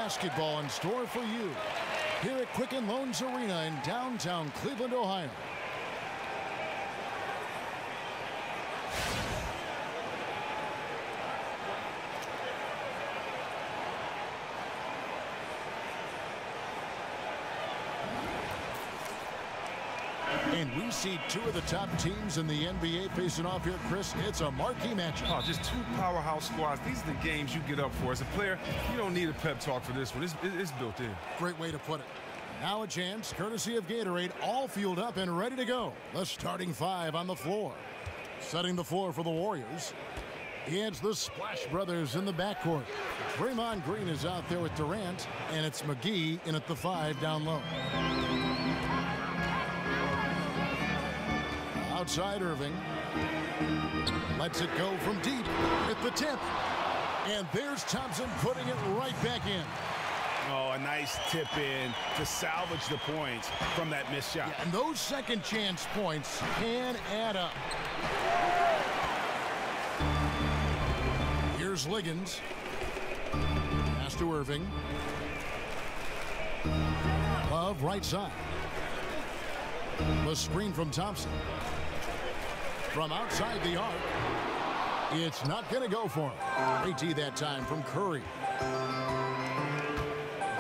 basketball in store for you here at Quicken Loans Arena in downtown Cleveland, Ohio. And we see two of the top teams in the NBA facing off here, Chris. It's a marquee matchup. Oh, just two powerhouse squads. These are the games you get up for. As a player, you don't need a pep talk for this one. It's built in. Great way to put it. Now a chance, courtesy of Gatorade, all fueled up and ready to go. The starting five on the floor. Setting the floor for the Warriors. It's the Splash Brothers in the backcourt. Draymond Green is out there with Durant, and it's McGee in at the 5 down low. Outside Irving. Lets it go from deep at the tip. And there's Thompson putting it right back in. Oh, a nice tip in to salvage the points from that missed shot. Yeah, and those second chance points can add up. Here's Liggins. Pass to Irving. Love right side. The screen from Thompson. From outside the arc. It's not going to go for him. AT that time from Curry.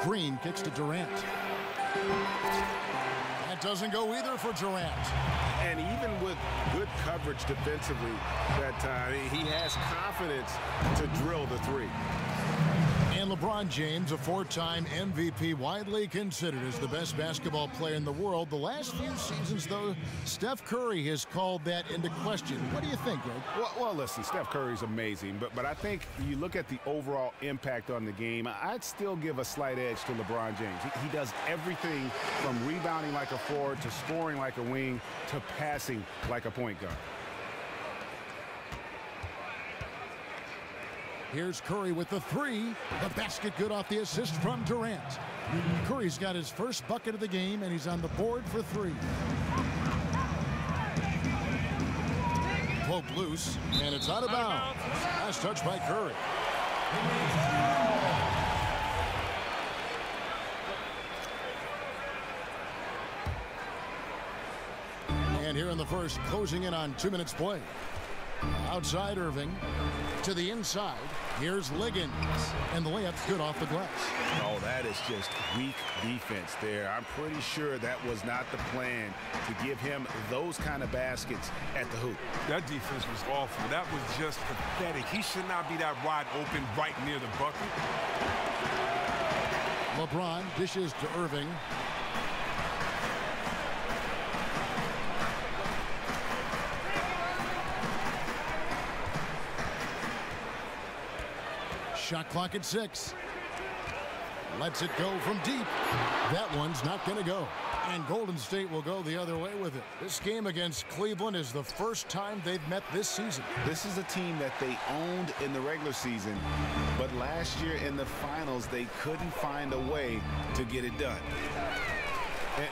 Green kicks to Durant. That doesn't go either for Durant. And even with good coverage defensively that time, he has confidence to drill the three. And LeBron James, a 4-time MVP, widely considered as the best basketball player in the world. The last few seasons, though, Steph Curry has called that into question. What do you think, Greg? Well, listen, Steph Curry's amazing, but I think you look at the overall impact on the game, I'd still give a slight edge to LeBron James. He does everything from rebounding like a forward to scoring like a wing to passing like a point guard. Here's Curry with the 3. The basket good off the assist from Durant. Curry's got his first bucket of the game, and he's on the board for 3. Pope loose, and it's out of bounds. Last touch by Curry. And here in the first, closing in on 2 minutes play. Outside Irving. To the inside. Here's Liggins. And the layup's good off the glass. Oh, that is just weak defense there. I'm pretty sure that was not the plan to give him those kind of baskets at the hoop. That defense was awful. That was just pathetic. He should not be that wide open right near the bucket. LeBron dishes to Irving. Shot clock at 6. Lets it go from deep. That one's not going to go. And Golden State will go the other way with it. This game against Cleveland is the first time they've met this season. This is a team that they owned in the regular season, but last year in the finals, they couldn't find a way to get it done.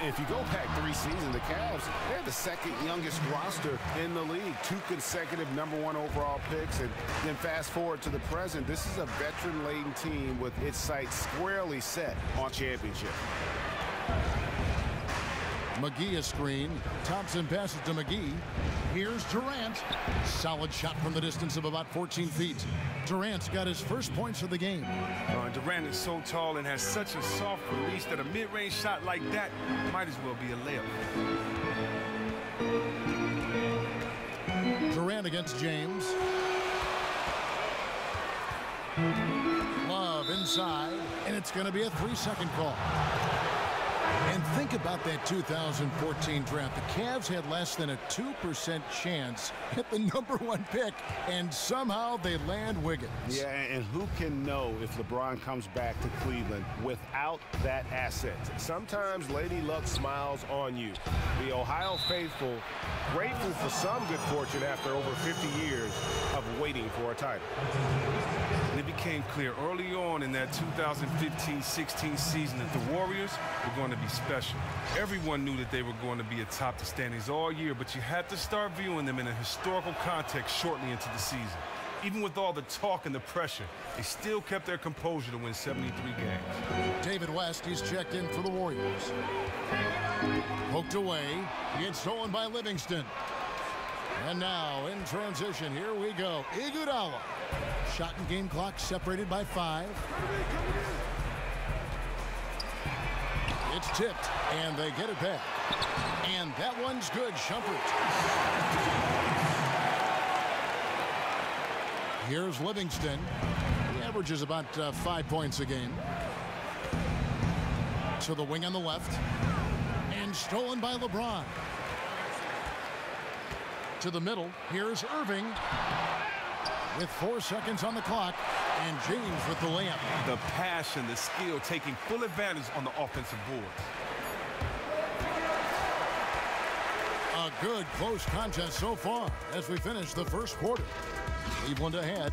And if you go back 3 seasons, the Cavs, they're the second youngest roster in the league. 2 consecutive #1 overall picks. And then fast forward to the present, this is a veteran-laden team with its sights squarely set on championship. McGee a screen. Thompson passes to McGee. Here's Durant. Solid shot from the distance of about 14 feet. Durant's got his first points of the game. Durant is so tall and has such a soft release that a mid-range shot like that might as well be a layup. Durant against James. Love inside, and it's going to be a 3-second call. And think about that 2014 draft. The Cavs had less than a 2% chance at the #1 pick, and somehow they land Wiggins. Yeah, and who can know if LeBron comes back to Cleveland without that asset? Sometimes Lady Luck smiles on you. The Ohio faithful grateful for some good fortune after over 50 years of waiting for a title. And it became clear early on in that 2015-16 season that the Warriors were going to be special. Everyone knew that they were going to be atop the standings all year, but you had to start viewing them in a historical context shortly into the season. Even with all the talk and the pressure, they still kept their composure to win 73 games. David West, he's checked in for the Warriors. Poked away. It's stolen by Livingston. And now, in transition, here we go. Iguodala. Shot and game clock separated by 5. It's tipped, and they get it back. And that one's good. Shumpert. Here's Livingston. He averages about 5 points a game. To the wing on the left. And stolen by LeBron. To the middle. Here's Irving. With 4 seconds on the clock. And James with the layup. The passion, the skill, taking full advantage on the offensive boards. A good close contest so far as we finish the first quarter. Cleveland ahead.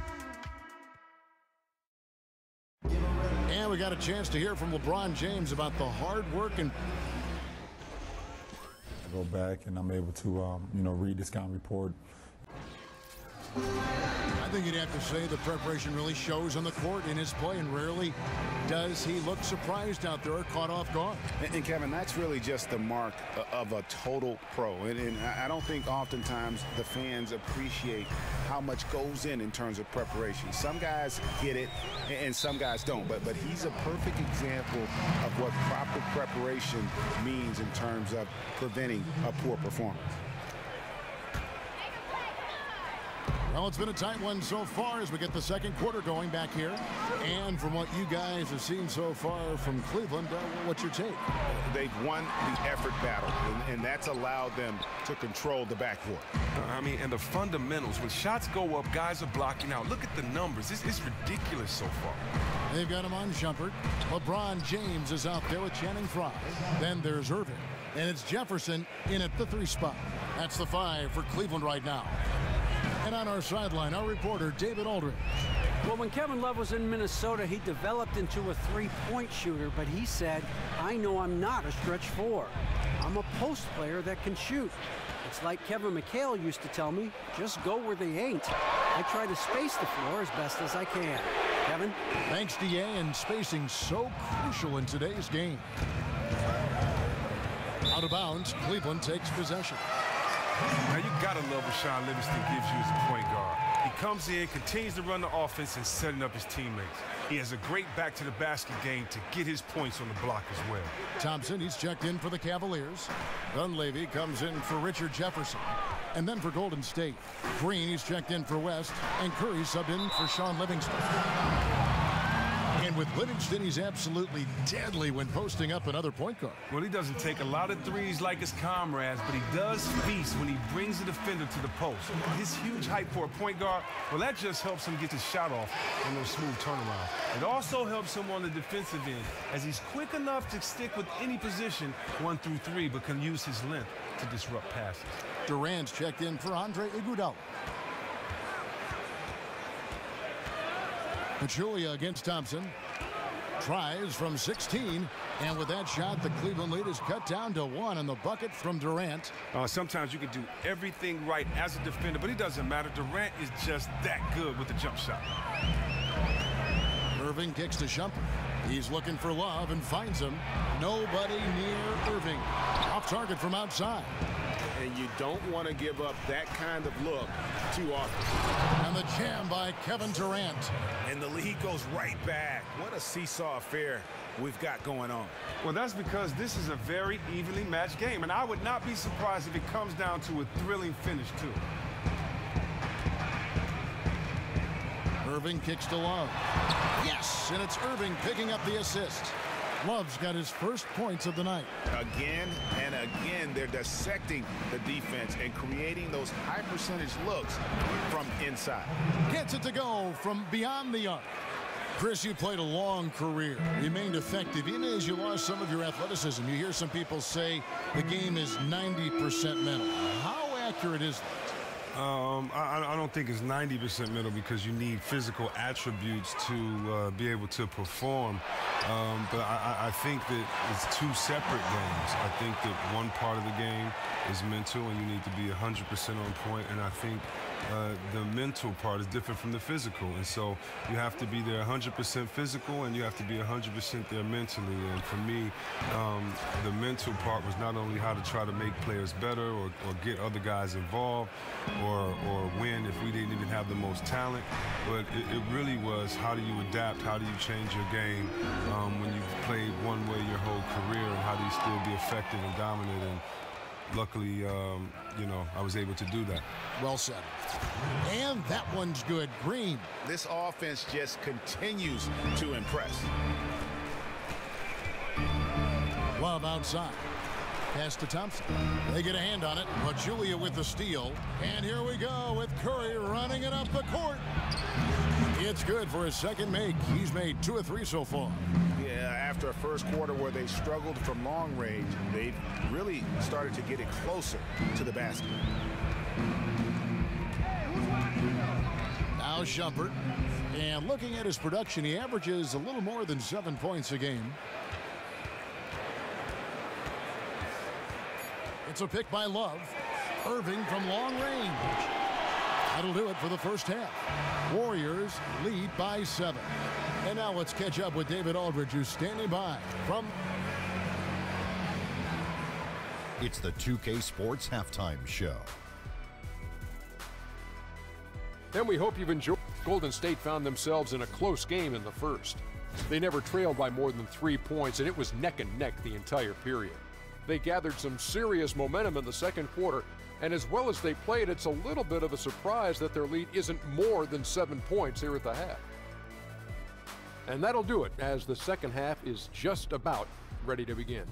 And we got a chance to hear from LeBron James about the hard work and I go back and I'm able to, read the scouting report. I think you'd have to say the preparation really shows on the court in his play, and rarely does he look surprised out there or caught off guard. And Kevin, that's really just the mark of a total pro. And I don't think oftentimes the fans appreciate how much goes in terms of preparation. Some guys get it and some guys don't. But he's a perfect example of what proper preparation means in terms of preventing a poor performance. Well, it's been a tight one so far as we get the second quarter going back here. And from what you guys have seen so far from Cleveland, what's your take? They've won the effort battle, and that's allowed them to control the backcourt. And the fundamentals, when shots go up, guys are blocking out. Look at the numbers. It's ridiculous so far. They've got him on Shumpert. LeBron James is out there with Channing Frye. Then there's Irving. And it's Jefferson in at the 3 spot. That's the 5 for Cleveland right now. And on our sideline, our reporter, David Aldridge. Well, when Kevin Love was in Minnesota, he developed into a 3-point shooter, but he said, I know I'm not a stretch 4. I'm a post player that can shoot. It's like Kevin McHale used to tell me, just go where they ain't. I try to space the floor as best as I can. Kevin? Thanks, DA, and spacing so crucial in today's game. Out of bounds, Cleveland takes possession. Now, you got to love what Sean Livingston gives you as a point guard. He comes in, continues to run the offense, and setting up his teammates. He has a great back-to-the-basket game to get his points on the block as well. Thompson, he's checked in for the Cavaliers. Dunleavy comes in for Richard Jefferson. And then for Golden State, Green, he's checked in for West, and Curry subbed in for Sean Livingston. And with Livingston, he's absolutely deadly when posting up another point guard. Well, he doesn't take a lot of threes like his comrades, but he does feast when he brings the defender to the post. His huge height for a point guard, well, that just helps him get his shot off on those smooth turnarounds. It also helps him on the defensive end, as he's quick enough to stick with any position 1 through 3, but can use his length to disrupt passes. Durant's checked in for Andre Iguodala. Pachulia against Thompson. Tries from 16. And with that shot, the Cleveland lead is cut down to 1 on the bucket from Durant. Sometimes you can do everything right as a defender, but it doesn't matter. Durant is just that good with the jump shot. Irving kicks to Shumpert. He's looking for Love and finds him. Nobody near Irving. Off target from outside. And you don't want to give up that kind of look too often. And the jam by Kevin Durant. And the lead goes right back. What a seesaw affair we've got going on. Well, that's because this is a very evenly matched game, and I would not be surprised if it comes down to a thrilling finish, too. Irving kicks to Love. Yes, and it's Irving picking up the assist. Love's got his first points of the night. Again and again, they're dissecting the defense and creating those high percentage looks from inside. Gets it to go from beyond the arc. Chris, you played a long career, remained effective, even as you lost some of your athleticism. You hear some people say the game is 90% mental. How accurate is that? I don't think it's 90% mental, because you need physical attributes to be able to perform. But I think that it's 2 separate games. I think that one part of the game is mental, and you need to be 100% on point. And I think the mental part is different from the physical. And so you have to be there 100% physical, and you have to be 100% there mentally. And for me, the mental part was not only how to try to make players better or get other guys involved or win if we didn't even have the most talent, but it really was how do you adapt, how do you change your game when you've played one way your whole career, and how do you still be effective and dominant. And luckily, you know, I was able to do that. Well said. And that one's good. Green. This offense just continues to impress. Love outside. Pass to Thompson. They get a hand on it, but Julia with the steal. And here we go with Curry running it up the court. It's good for his second make. He's made 2 of 3 so far. Yeah, after a first quarter where they struggled from long range, they've really started to get it closer to the basket. Now Shumpert. And looking at his production, he averages a little more than 7 points a game. It's a pick by Love. Irving from long range. That'll do it for the first half. Warriors lead by 7. And now let's catch up with David Aldridge, who's standing by from... It's the 2K Sports Halftime Show. And we hope you've enjoyed. Golden State found themselves in a close game in the first. They never trailed by more than 3 points, and it was neck and neck the entire period. They gathered some serious momentum in the second quarter, and as well as they played, it's a little bit of a surprise that their lead isn't more than 7 points here at the half. And that'll do it, as the second half is just about ready to begin.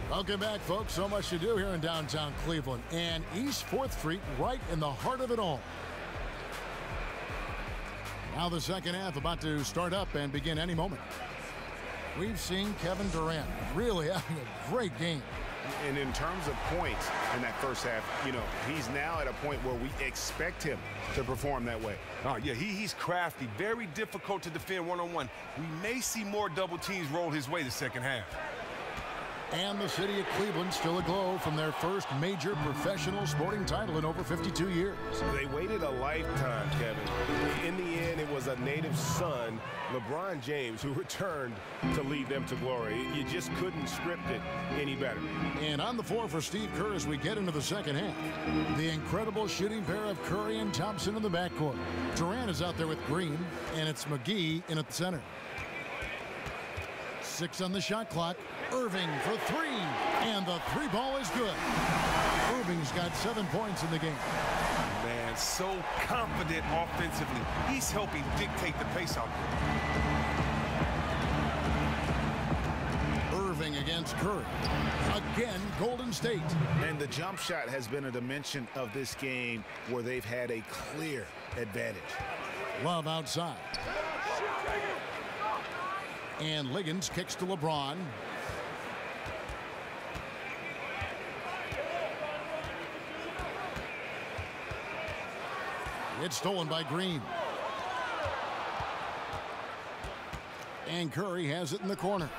Welcome back, folks. So much to do here in downtown Cleveland. And East 4th Street right in the heart of it all. Now the second half about to start up and begin any moment. We've seen Kevin Durant really having a great game. And in terms of points in that first half, you know, he's now at a point where we expect him to perform that way. Oh, yeah, he's crafty, very difficult to defend one-on-one. We may see more double teams roll his way the second half. And the city of Cleveland still aglow from their first major professional sporting title in over 52 years. They waited a lifetime, Kevin. In the end, it was a native son, LeBron James, who returned to lead them to glory. You just couldn't script it any better. And on the floor for Steve Kerr as we get into the second half. The incredible shooting pair of Curry and Thompson in the backcourt. Durant is out there with Green, and it's McGee in at the center. 6 on the shot clock. Irving for 3, and the 3 ball is good. Irving's got 7 points in the game. Man, so confident offensively. He's helping dictate the pace out there. Irving against Curry. Again, Golden State. And the jump shot has been a dimension of this game where they've had a clear advantage. Love outside. And Liggins kicks to LeBron. It's stolen by Green. And Curry has it in the corner.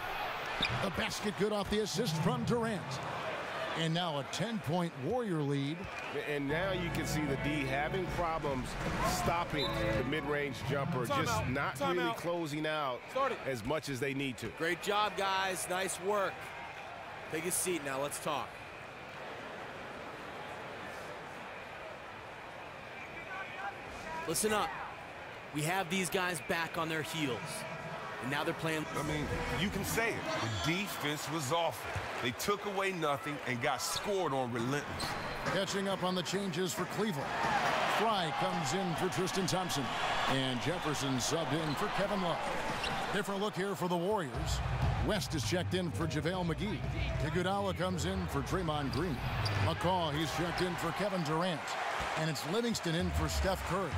The basket good off the assist from Durant. And now a 10-point Warrior lead. And now you can see the D having problems stopping the mid-range jumper, just not really closing out as much as they need to. Great job, guys. Nice work. Take a seat now. Let's talk. Listen up. We have these guys back on their heels. And now they're playing. I mean, you can say it. The defense was awful. They took away nothing and got scored on relentless. Catching up on the changes for Cleveland. Fry comes in for Tristan Thompson. And Jefferson subbed in for Kevin Love. Different look here for the Warriors. West is checked in for JaVale McGee. Iguodala comes in for Draymond Green. McCaw, he's checked in for Kevin Durant. And it's Livingston in for Steph Curry.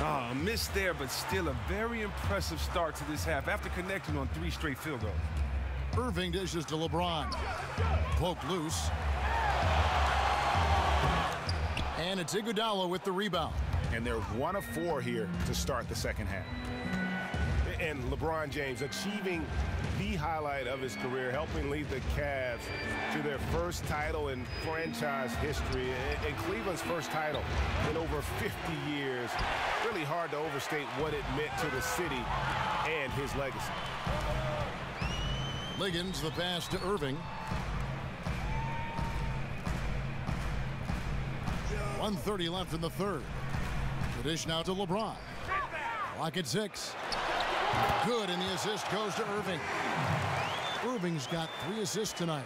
Ah, missed there, but still a very impressive start to this half after connecting on 3 straight field goals. Irving dishes to LeBron. Poked loose. And it's Iguodala with the rebound. And they're 1 of 4 here to start the second half. And LeBron James achieving the highlight of his career, helping lead the Cavs to their first title in franchise history and Cleveland's first title in over 50 years. Really hard to overstate what it meant to the city and his legacy. Liggins, the pass to Irving. 1:30 left in the third. The dish now to LeBron. Clock at 6. Good, and the assist goes to Irving. Irving's got 3 assists tonight.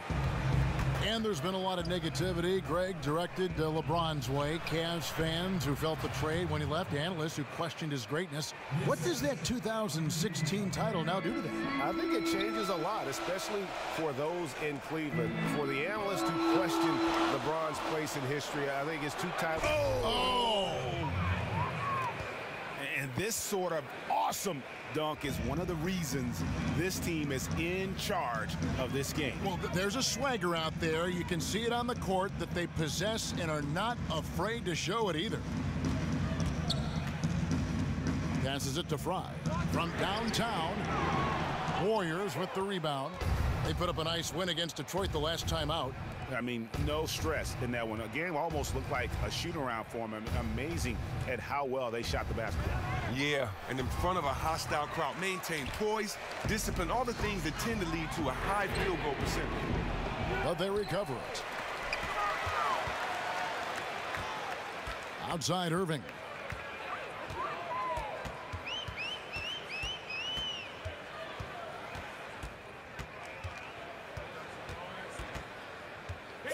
And there's been a lot of negativity, Greg, directed LeBron's way. Cavs fans who felt the trade when he left, analysts who questioned his greatness. What does that 2016 title now do to them? I think it changes a lot, especially for those in Cleveland. For the analysts who question LeBron's place in history, I think it's 2 titles. Oh! And this sort of awesome dunk is one of the reasons this team is in charge of this game. Well, there's a swagger out there. You can see it on the court that they possess and are not afraid to show it either. Passes it to Fry from downtown. Warriors with the rebound. They put up a nice win against Detroit the last time out. I mean, no stress in that one. The game almost looked like a shoot-around for them. Amazing at how well they shot the basketball. Yeah, and in front of a hostile crowd, maintain poise, discipline, all the things that tend to lead to a high field goal percentage. But they recover it. Outside Irving.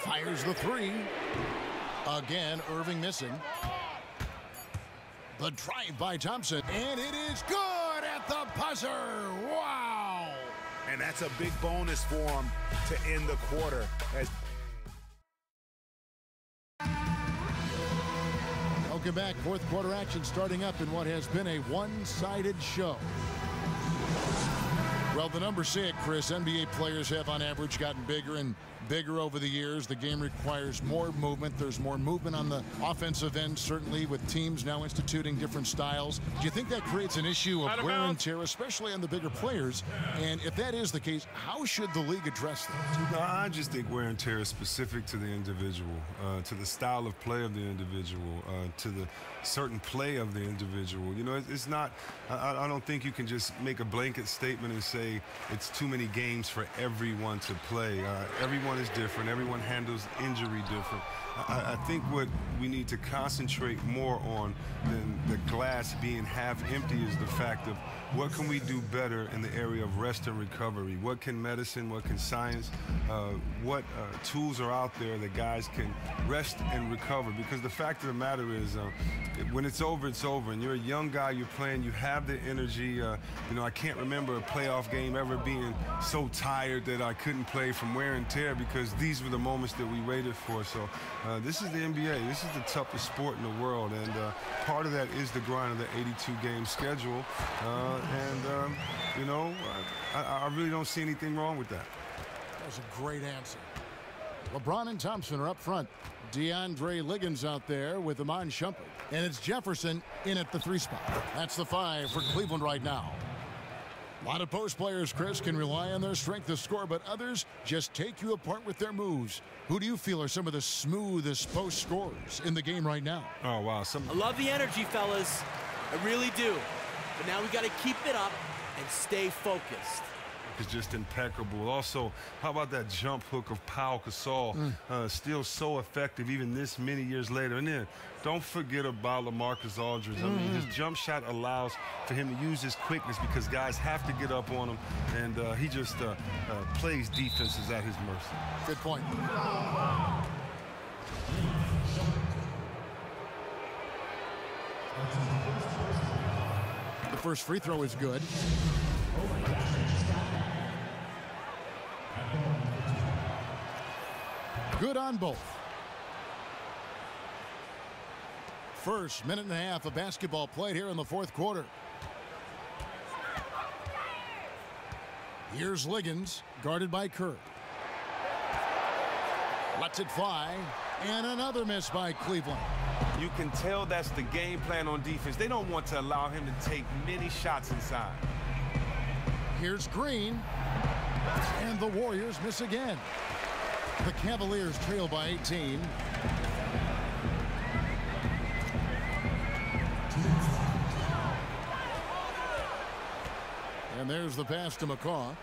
Fires the 3. Again, Irving missing. The drive by Thompson, and it is good at the buzzer. Wow! And that's a big bonus for him to end the quarter. Welcome back. Fourth quarter action starting up in what has been a one-sided show. Well, the numbers say it, Chris. NBA players have on average gotten bigger and bigger over the years. The game requires more movement. There's more movement on the offensive end, certainly, with teams now instituting different styles. Do you think that creates an issue of wear and tear, especially on the bigger players? And if that is the case, how should the league address that? No, I just think wear and tear is specific to the individual, to the style of play of the individual, to the certain play of the individual. You know, it's not, I don't think you can just make a blanket statement and say it's too many games for everyone to play. Everyone is different. Everyone handles injury different. I think what we need to concentrate more on than the glass being half empty is the fact of what can we do better in the area of rest and recovery? What can medicine, what can science, what tools are out there that guys can rest and recover? Because the fact of the matter is when it's over, it's over. And you're a young guy, you're playing, you have the energy. You know, I can't remember a playoff game ever being so tired that I couldn't play from wear and tear because these were the moments that we waited for. So this is the NBA. This is the toughest sport in the world. And part of that is the grind of the 82-game schedule. You know, I really don't see anything wrong with that. That was a great answer. LeBron and Thompson are up front. DeAndre Liggins out there with Iman Shumpert. And it's Jefferson in at the 3 spot. That's the 5 for Cleveland right now. A lot of post players, Chris, can rely on their strength to score, but others just take you apart with their moves. Who do you feel are some of the smoothest post scorers in the game right now? Oh, wow. I love the energy, fellas. I really do. But now we got to keep it up and stay focused. It's just impeccable. Also, how about that jump hook of Pau Gasol? Still so effective even this many years later. And then don't forget about LaMarcus Aldridge. I mean, his jump shot allows for him to use his quickness because guys have to get up on him. And he just plays defenses at his mercy. Good point. The first free throw is good. Good on both. First minute and a half of basketball played here in the fourth quarter. Here's Liggins, guarded by Kerr. Lets it fly, and another miss by Cleveland. You can tell that's the game plan on defense. They don't want to allow him to take many shots inside. Here's Green. And the Warriors miss again. The Cavaliers trail by 18. And there's the pass to McCaw.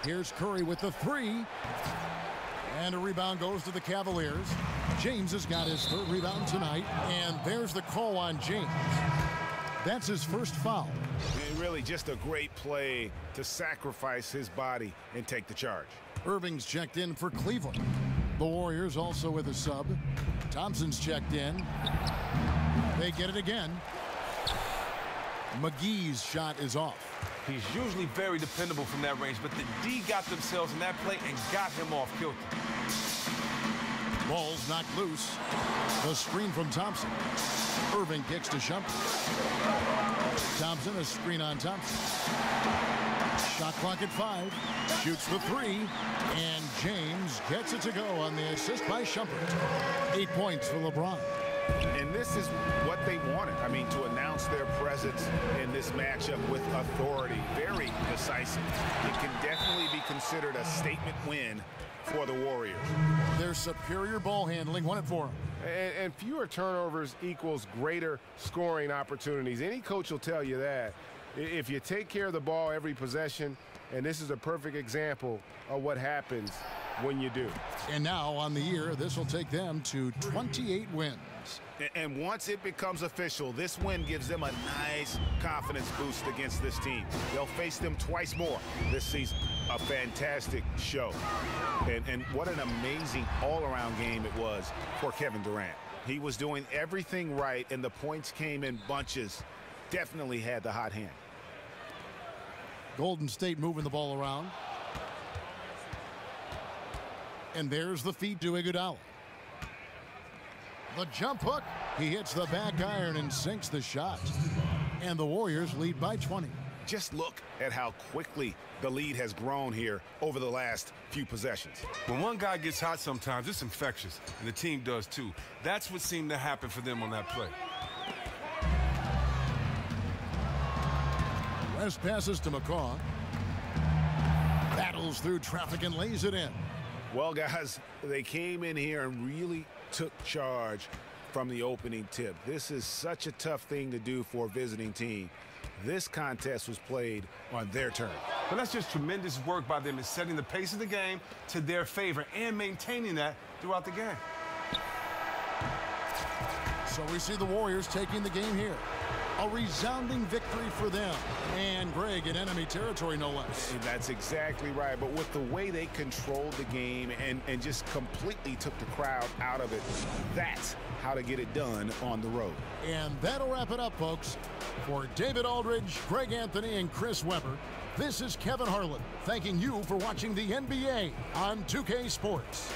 Here's Curry with the three. And a rebound goes to the Cavaliers. James has got his third rebound tonight. And there's the call on James. That's his first foul. And really just a great play to sacrifice his body and take the charge. Irving's checked in for Cleveland. The Warriors also with a sub. Thompson's checked in. They get it again. McGee's shot is off. He's usually very dependable from that range, but the D got themselves in that play and got him off kilter. Ball's knocked loose. The screen from Thompson. Irving kicks to Shumpert. Thompson, a screen on Thompson. Shot clock at 5. Shoots the three. And James gets it to go on the assist by Shumpert. 8 points for LeBron. And this is what they wanted. I mean, to announce their presence in this matchup with authority. Very decisive. It can definitely be considered a statement win for the Warriors. Their superior ball handling won it for them. And fewer turnovers equals greater scoring opportunities. Any coach will tell you that. If you take care of the ball every possession, and this is a perfect example of what happens when you do. And now on the year, this will take them to 28 wins. And once it becomes official, this win gives them a nice confidence boost against this team. They'll face them twice more this season. A fantastic show. And what an amazing all-around game it was for Kevin Durant. He was doing everything right, and the points came in bunches. Definitely had the hot hand. Golden State moving the ball around. And there's the feed to Iguodala. The jump hook. He hits the back iron and sinks the shot. And the Warriors lead by 20. Just look at how quickly the lead has grown here over the last few possessions. When one guy gets hot sometimes, it's infectious, and the team does too. That's what seemed to happen for them on that play. West passes to McCaw. Battles through traffic and lays it in. Well, guys, they came in here and really took charge from the opening tip. This is such a tough thing to do for a visiting team. This contest was played on their turn. But that's just tremendous work by them in setting the pace of the game to their favor and maintaining that throughout the game. So we see the Warriors taking the game here. A resounding victory for them. And Greg in enemy territory, no less. And that's exactly right. But with the way they controlled the game and just completely took the crowd out of it, that's how to get it done on the road. And that'll wrap it up, folks. For David Aldridge, Greg Anthony, and Chris Webber, this is Kevin Harlan thanking you for watching the NBA on 2K Sports.